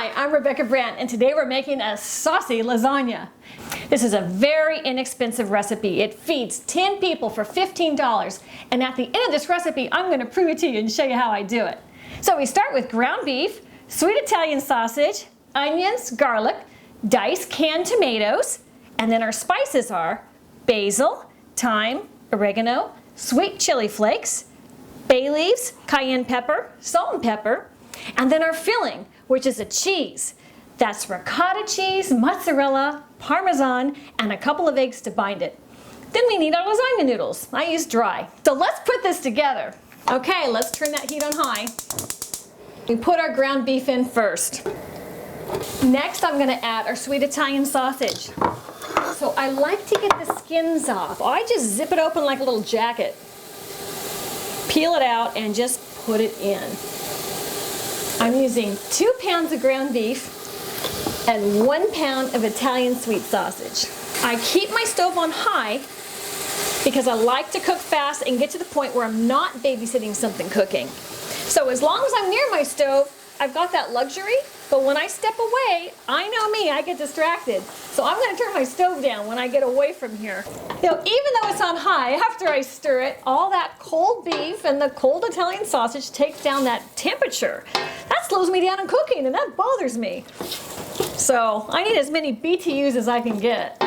Hi, I'm Rebecca Brandt, and today we're making a saucy lasagna. This is a very inexpensive recipe. It feeds 10 people for $15, and at the end of this recipe, I'm going to prove it to you and show you how I do it. So we start with ground beef, sweet Italian sausage, onions, garlic, diced canned tomatoes, and then our spices are basil, thyme, oregano, sweet chili flakes, bay leaves, cayenne pepper, salt and pepper, and then our filling, which is a cheese. That's ricotta cheese, mozzarella, parmesan, and a couple of eggs to bind it. Then we need our lasagna noodles. I use dry. So let's put this together. Okay, let's turn that heat on high. We put our ground beef in first. Next, I'm gonna add our sweet Italian sausage. So I like to get the skins off. I just zip it open like a little jacket. Peel it out and just put it in. I'm using 2 pounds of ground beef and 1 pound of Italian sweet sausage. I keep my stove on high because I like to cook fast and get to the point where I'm not babysitting something cooking. So as long as I'm near my stove, I've got that luxury, but when I step away, I know me, I get distracted. So I'm gonna turn my stove down when I get away from here. You know, even though it's on high, after I stir it, all that cold beef and the cold Italian sausage takes down that temperature. That slows me down in cooking, and that bothers me. So I need as many BTUs as I can get.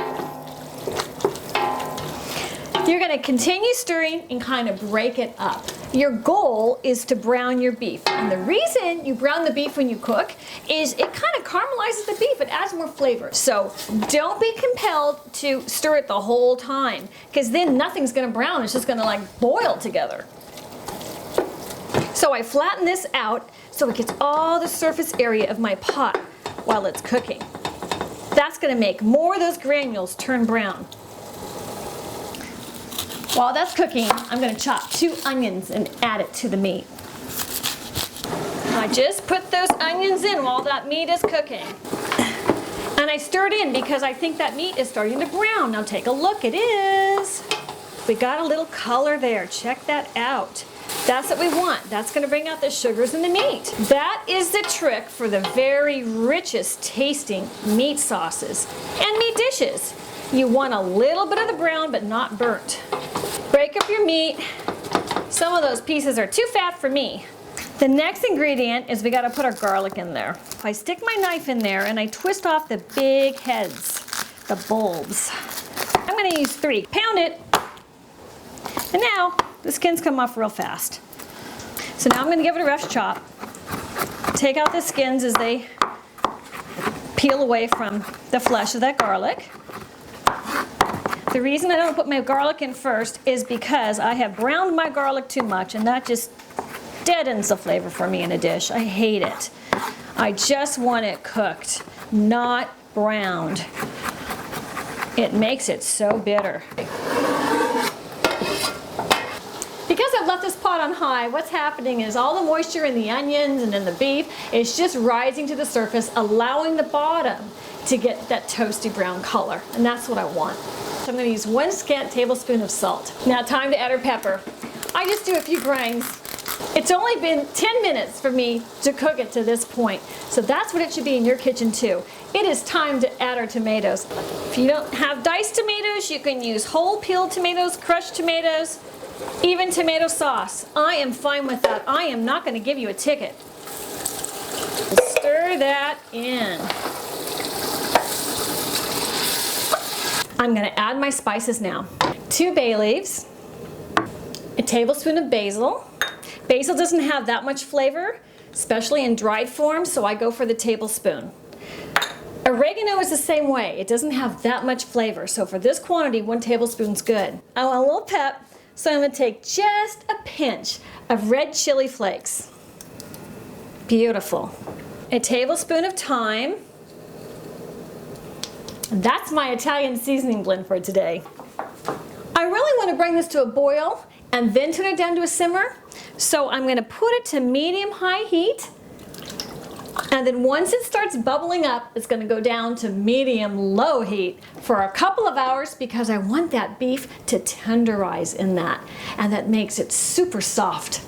You're gonna continue stirring and kind of break it up. Your goal is to brown your beef. And the reason you brown the beef when you cook is it kind of caramelizes the beef. It adds more flavor. So don't be compelled to stir it the whole time, because then nothing's gonna brown. It's just gonna like boil together. So I flatten this out so it gets all the surface area of my pot while it's cooking. That's gonna make more of those granules turn brown. While that's cooking, I'm gonna chop 2 onions and add it to the meat. I just put those onions in while that meat is cooking. And I stir it in because I think that meat is starting to brown. Now take a look, it is. We got a little color there, check that out. That's what we want. That's gonna bring out the sugars in the meat. That is the trick for the very richest tasting meat sauces and meat dishes. You want a little bit of the brown, but not burnt. Break up your meat. Some of those pieces are too fat for me. The next ingredient is we gotta put our garlic in there. I stick my knife in there and I twist off the big heads, the bulbs. I'm gonna use 3. Pound it. And now, the skins come off real fast. So now I'm gonna give it a rough chop. Take out the skins as they peel away from the flesh of that garlic. The reason I don't put my garlic in first is because I have browned my garlic too much, and that just deadens the flavor for me in a dish. I hate it. I just want it cooked, not browned. It makes it so bitter. Because I've left this pot on high, what's happening is all the moisture in the onions and in the beef is just rising to the surface, allowing the bottom to get that toasty brown color, and that's what I want. So I'm going to use 1 scant tablespoon of salt. Now time to add our pepper. I just do a few grinds. It's only been 10 minutes for me to cook it to this point. So that's what it should be in your kitchen too. It is time to add our tomatoes. If you don't have diced tomatoes, you can use whole peeled tomatoes, crushed tomatoes, even tomato sauce. I am fine with that. I am not going to give you a ticket. Stir that in. I'm going to add my spices now. 2 bay leaves, a tablespoon of basil. Basil doesn't have that much flavor, especially in dried form, so I go for the tablespoon. Oregano is the same way. It doesn't have that much flavor, so for this quantity, 1 tablespoon's good. I want a little pep, so I'm going to take just a pinch of red chili flakes. Beautiful. A tablespoon of thyme. That's my Italian seasoning blend for today. I really want to bring this to a boil and then turn it down to a simmer. So I'm going to put it to medium-high heat. And then once it starts bubbling up, it's going to go down to medium-low heat for a couple of hours because I want that beef to tenderize in that. And that makes it super soft.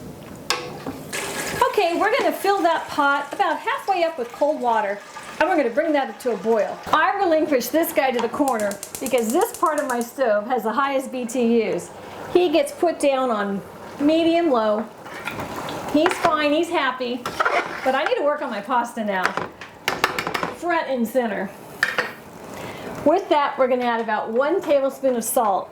Okay, we're gonna fill that pot about halfway up with cold water, and we're gonna bring that to a boil. I relinquish this guy to the corner because this part of my stove has the highest BTUs. He gets put down on medium low. He's fine, he's happy, but I need to work on my pasta now. Front and center. With that, we're gonna add about 1 tablespoon of salt.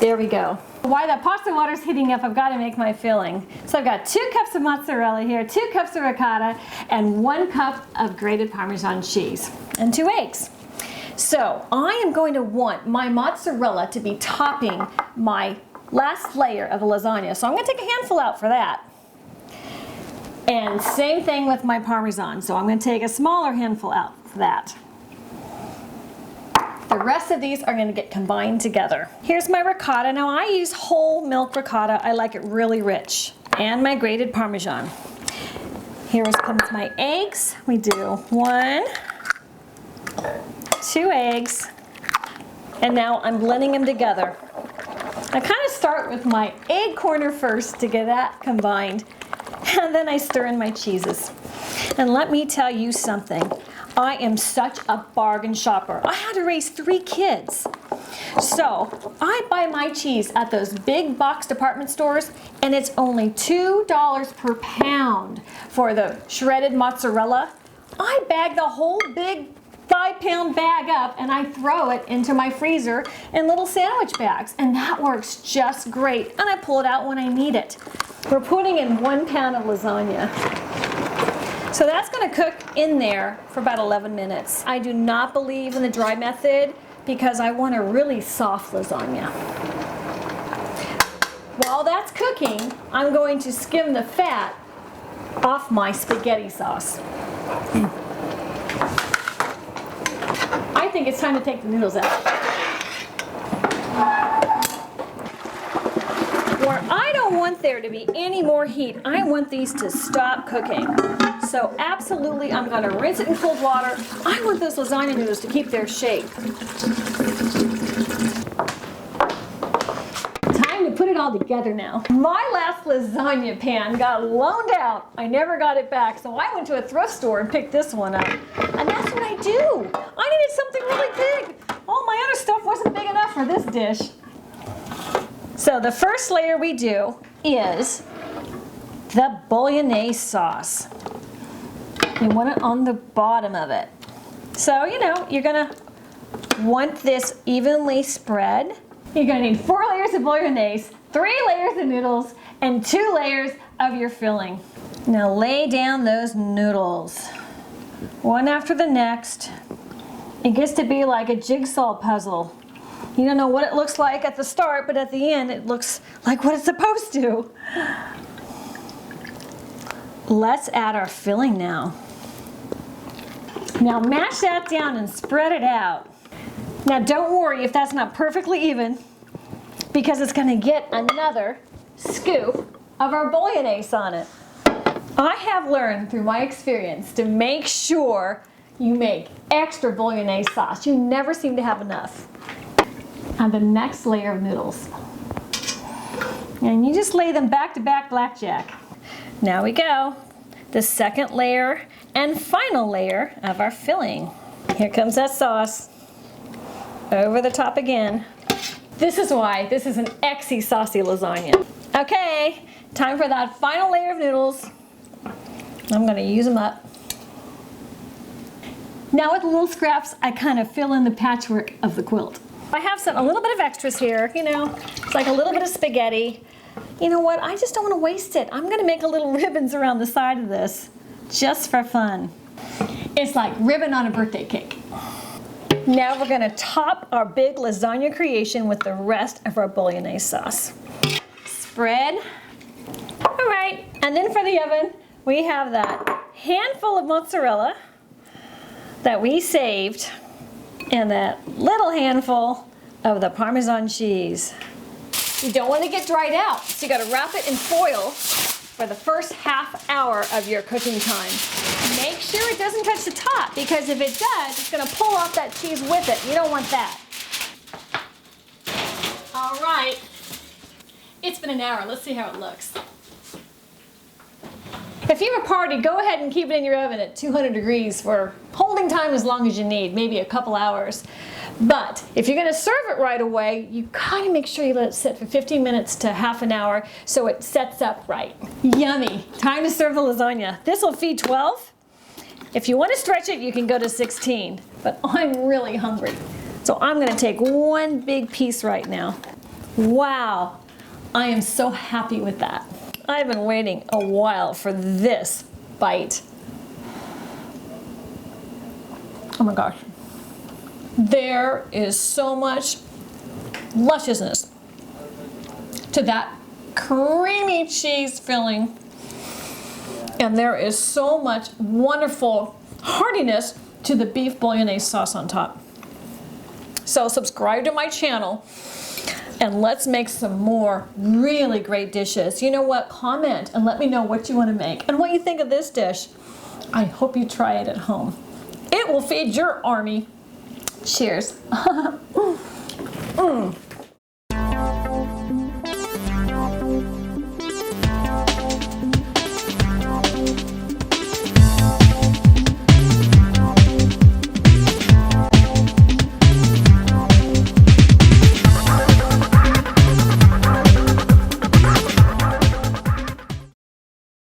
There we go. While that pasta water's heating up, I've got to make my filling. So I've got 2 cups of mozzarella here, 2 cups of ricotta, and 1 cup of grated Parmesan cheese, and 2 eggs. So I am going to want my mozzarella to be topping my last layer of the lasagna. So I'm going to take a handful out for that. And same thing with my Parmesan. So I'm going to take a smaller handful out for that. The rest of these are going to get combined together. Here's my ricotta. Now I use whole milk ricotta. I like it really rich. And my grated Parmesan. Here comes my eggs. We do 1, 2 eggs. And now I'm blending them together. I kind of start with my egg corner first to get that combined. And then I stir in my cheeses. And let me tell you something. I am such a bargain shopper. I had to raise 3 kids. So I buy my cheese at those big box department stores, and it's only $2 per pound for the shredded mozzarella. I bag the whole big 5-pound bag up and I throw it into my freezer in little sandwich bags, and that works just great. And I pull it out when I need it. We're putting in 1 pound of lasagna. So that's going to cook in there for about 11 minutes. I do not believe in the dry method because I want a really soft lasagna. While that's cooking, I'm going to skim the fat off my spaghetti sauce. I think it's time to take the noodles out. Where I don't want there to be any more heat, I want these to stop cooking. So absolutely, I'm going to rinse it in cold water. I want those lasagna noodles to keep their shape. Time to put it all together now. My last lasagna pan got loaned out. I never got it back, so I went to a thrift store and picked this one up. And that's what I do. I needed something really big. All my other stuff wasn't big enough for this dish. So the first layer we do is the bolognese sauce. You want it on the bottom of it. So, you know, you're gonna want this evenly spread. You're gonna need 4 layers of bolognese, 3 layers of noodles, and 2 layers of your filling. Now lay down those noodles, one after the next. It gets to be like a jigsaw puzzle. You don't know what it looks like at the start, but at the end it looks like what it's supposed to. Let's add our filling now. Now mash that down and spread it out. Now don't worry if that's not perfectly even, because it's going to get another scoop of our bolognese on it. I have learned through my experience to make sure you make extra bolognese sauce. You never seem to have enough. And the next layer of noodles. And you just lay them back to back blackjack. Now we go. The second layer and final layer of our filling. Here comes that sauce. Over the top again. This is why this is an exy saucy lasagna. Okay, time for that final layer of noodles. I'm gonna use them up. Now with the little scraps, I kind of fill in the patchwork of the quilt. I have a little bit of extras here, you know, it's like a little bit of spaghetti. You know what, I just don't want to waste it. I'm going to make a little ribbons around the side of this, just for fun. It's like ribbon on a birthday cake. Now we're going to top our big lasagna creation with the rest of our bolognese sauce. Spread. All right, and then for the oven, we have that handful of mozzarella that we saved, and that little handful of the Parmesan cheese. You don't want to get dried out, so you got to wrap it in foil for the first half hour of your cooking time. Make sure it doesn't touch the top, because if it does, it's going to pull off that cheese with it. You don't want that. All right, it's been an hour. Let's see how it looks. If you have a party, go ahead and keep it in your oven at 200 degrees for holding time as long as you need, maybe a couple hours. But if you're going to serve it right away, you kind of make sure you let it sit for 15 minutes to half an hour so it sets up right. Yummy. Time to serve the lasagna. This will feed 12. If you want to stretch it, you can go to 16. But I'm really hungry. So I'm going to take one big piece right now. Wow. I am so happy with that. I've been waiting a while for this bite. Oh my gosh. There is so much lusciousness to that creamy cheese filling. And there is so much wonderful heartiness to the beef bolognese sauce on top. So subscribe to my channel and let's make some more really great dishes. You know what? Comment and let me know what you want to make and what you think of this dish. I hope you try it at home. It will feed your army. Cheers.